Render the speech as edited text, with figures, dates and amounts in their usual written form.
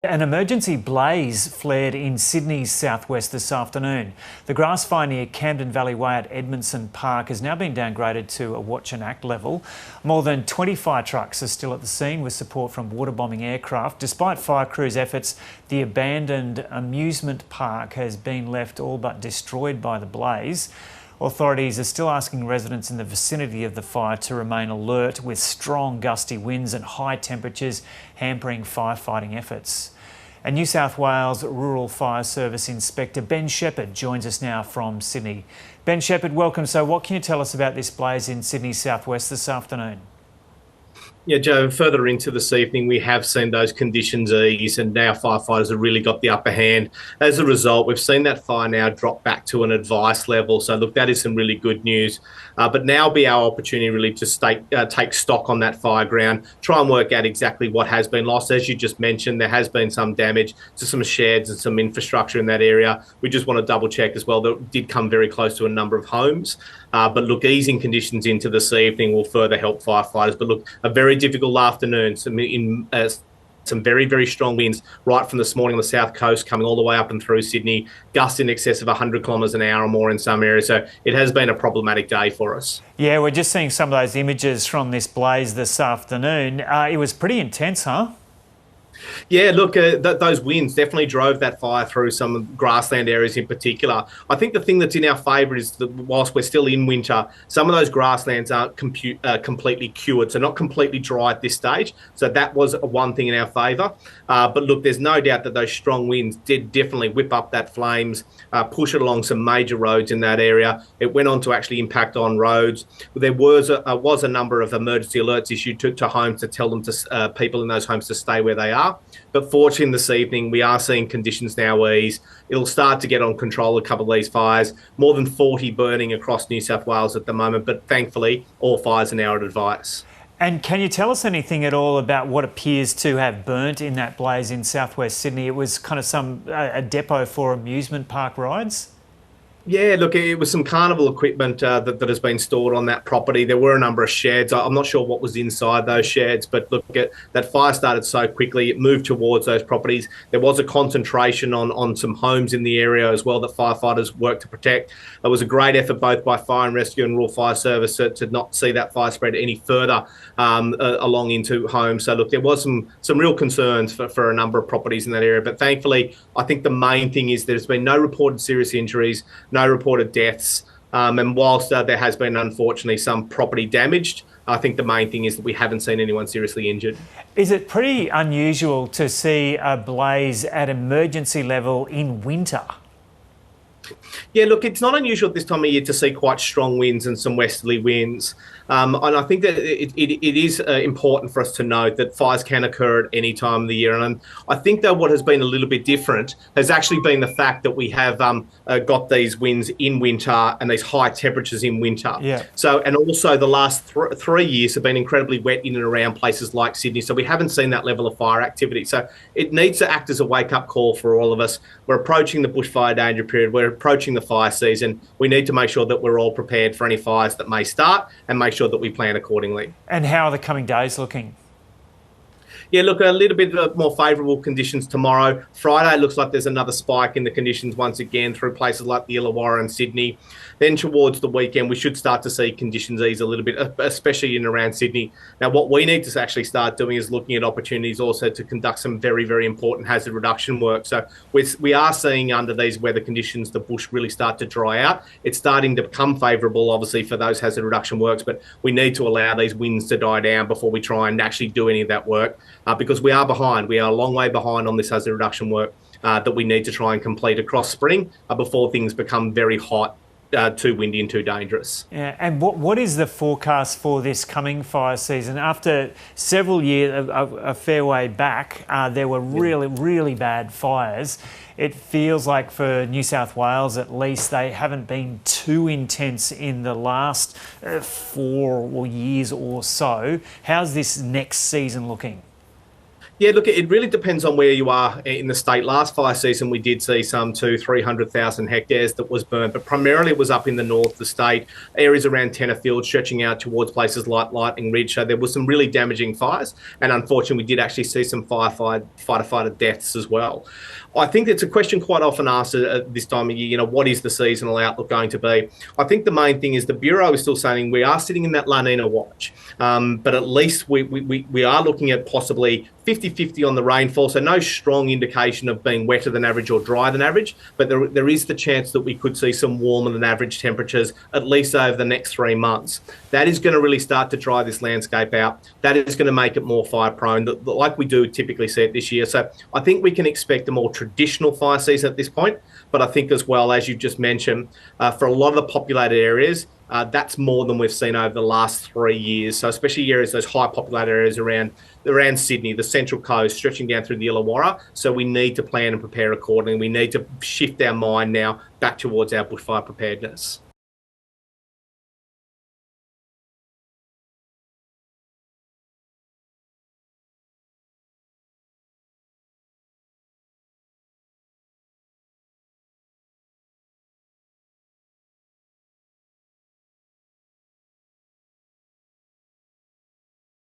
An emergency blaze flared in Sydney's southwest this afternoon. The grassfire near Camden Valley Way at Edmondson Park has now been downgraded to a watch and act level. More than 20 fire trucks are still at the scene with support from water bombing aircraft. Despite fire crews' efforts, the abandoned amusement park has been left all but destroyed by the blaze. Authorities are still asking residents in the vicinity of the fire to remain alert, with strong gusty winds and high temperatures hampering firefighting efforts. And New South Wales Rural Fire Service Inspector Ben Shepherd joins us now from Sydney. Ben Shepherd, welcome. So what can you tell us about this blaze in Sydney's southwest this afternoon? Yeah, Joe, further into this evening, we have seen those conditions ease and now firefighters have really got the upper hand. As a result, we've seen that fire now drop back to an advice level. So, look, that is some really good news. But now will be our opportunity really to take stock on that fire ground, try and work out exactly what has been lost. As you just mentioned, there has been some damage to some sheds and some infrastructure in that area. We just want to double check as well that it did come very close to a number of homes. But look, easing conditions into this evening will further help firefighters. But look, a very difficult afternoon. Some very, very strong winds right from this morning on the south coast, coming all the way up and through Sydney, gusts in excess of 100 kilometres an hour or more in some areas. So it has been a problematic day for us. Yeah, we're just seeing some of those images from this blaze this afternoon. It was pretty intense, huh? Yeah, look, those winds definitely drove that fire through some grassland areas in particular. I think the thing that's in our favour is that whilst we're still in winter, some of those grasslands aren't completely cured, so not completely dry at this stage. So that was one thing in our favour. But look, there's no doubt that those strong winds did definitely whip up that flames, push it along some major roads in that area. It went on to actually impact on roads. There was a number of emergency alerts issued to homes to tell them to people in those homes to stay where they are. But fortunately, this evening, we are seeing conditions now ease. It'll start to get on control, a couple of these fires. More than 40 burning across New South Wales at the moment, but thankfully, all fires are now at advice. And can you tell us anything at all about what appears to have burnt in that blaze in southwest Sydney? It was kind of a depot for amusement park rides? Yeah, look, it was some carnival equipment that has been stored on that property. There were a number of sheds. I'm not sure what was inside those sheds, but look, that fire started so quickly, it moved towards those properties. There was a concentration on some homes in the area as well that firefighters worked to protect. It was a great effort both by Fire and Rescue and Rural Fire Service to not see that fire spread any further along into homes. So look, there was some real concerns for a number of properties in that area. But thankfully, I think the main thing is there's been no reported serious injuries, no reported deaths, and whilst there has been unfortunately some property damaged, I think the main thing is that we haven't seen anyone seriously injured. Is it pretty unusual to see a blaze at emergency level in winter? Yeah, look, it's not unusual at this time of year to see quite strong winds and some westerly winds. And I think that it is important for us to note that fires can occur at any time of the year. And I think that what has been a little bit different has actually been the fact that we have got these winds in winter and these high temperatures in winter. Yeah. So, and also the last 3 years have been incredibly wet in and around places like Sydney. So we haven't seen that level of fire activity. So it needs to act as a wake-up call for all of us. We're approaching the bushfire danger period. We're approaching the fire season. We need to make sure that we're all prepared for any fires that may start and make sure that we plan accordingly. And how are the coming days looking? Yeah, look, a little bit more favourable conditions tomorrow. Friday looks like there's another spike in the conditions once again through places like the Illawarra and Sydney. Then towards the weekend, we should start to see conditions ease a little bit, especially in and around Sydney. Now, what we need to actually start doing is looking at opportunities also to conduct some very, very important hazard reduction work. So we are seeing under these weather conditions, the bush really start to dry out. It's starting to become favourable, obviously, for those hazard reduction works, but we need to allow these winds to die down before we try and actually do any of that work. Because we are behind. We are a long way behind on this hazard reduction work that we need to try and complete across spring before things become very hot, too windy and too dangerous. Yeah, and what is the forecast for this coming fire season? After several years, a fair way back, there were really bad fires. It feels like for New South Wales at least, they haven't been too intense in the last 4 years or so. How's this next season looking? Yeah, look, it really depends on where you are in the state. Last fire season, we did see some 300,000 hectares that was burnt, but primarily it was up in the north of the state, areas around Tenterfield, stretching out towards places like Lightning Ridge. So there was some really damaging fires, and unfortunately, we did actually see some firefighter deaths as well. I think it's a question quite often asked at this time of year, what is the seasonal outlook going to be? I think the main thing is the Bureau is still saying we are sitting in that La Nina watch, but at least we are looking at possibly 50-50 on the rainfall, so no strong indication of being wetter than average or drier than average, but there is the chance that we could see some warmer than average temperatures, at least over the next 3 months. That is going to really start to dry this landscape out. That is going to make it more fire prone, like we do typically see it this year. So I think we can expect a more traditional fire season at this point, but I think as well, as you just mentioned, for a lot of the populated areas, that's more than we've seen over the last 3 years. So especially areas, those high populated areas around Sydney, the Central Coast, stretching down through the Illawarra. So we need to plan and prepare accordingly. We need to shift our mind now back towards our bushfire preparedness.